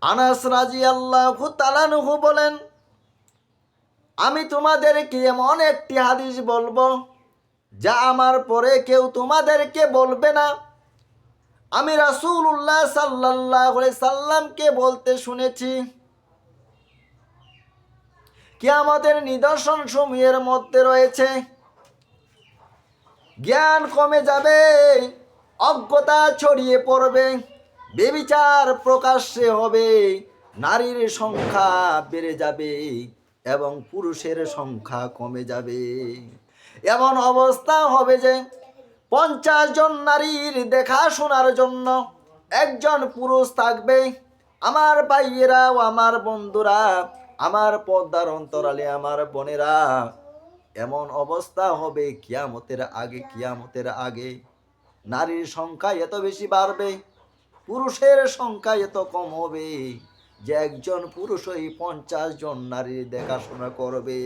আনাস রাদিয়াল্লাহু তাআলা আনহু বলেন, আমি তোমাদেরকে এমন একটি হাদিস বলবো যা আমার পরে কেউ তোমাদেরকে বলবে না। আমি রাসূলুল্লাহ সাল্লাল্লাহু আলাইহি সাল্লামকে বলতে শুনেছি, কিয়ামতের নিদর্শন সমূহের মধ্যে রয়েছে জ্ঞান কমে যাবে, অজ্ঞতা ছড়িয়ে পড়বে, ব্যভিচার প্রকাশ্যে হবে, নারীর সংখ্যা বেড়ে যাবে এবং পুরুষের সংখ্যা কমে যাবে। এমন অবস্থা হবে যে 50 জন নারীর দেখাশোনার জন্য একজন পুরুষ থাকবে। আমার ভাইয়েরা ও আমার বন্ধুরা, আমার পর্দার অন্তরালে আমার বোনেরা, এমন অবস্থা হবে কিয়ামতের আগে নারীর সংখ্যা এত বেশি বাড়বে, পুরুষের সংখ্যা এত কম হবে যে একজন পুরুষই 50 জন নারীর দেখাশোনা করবে।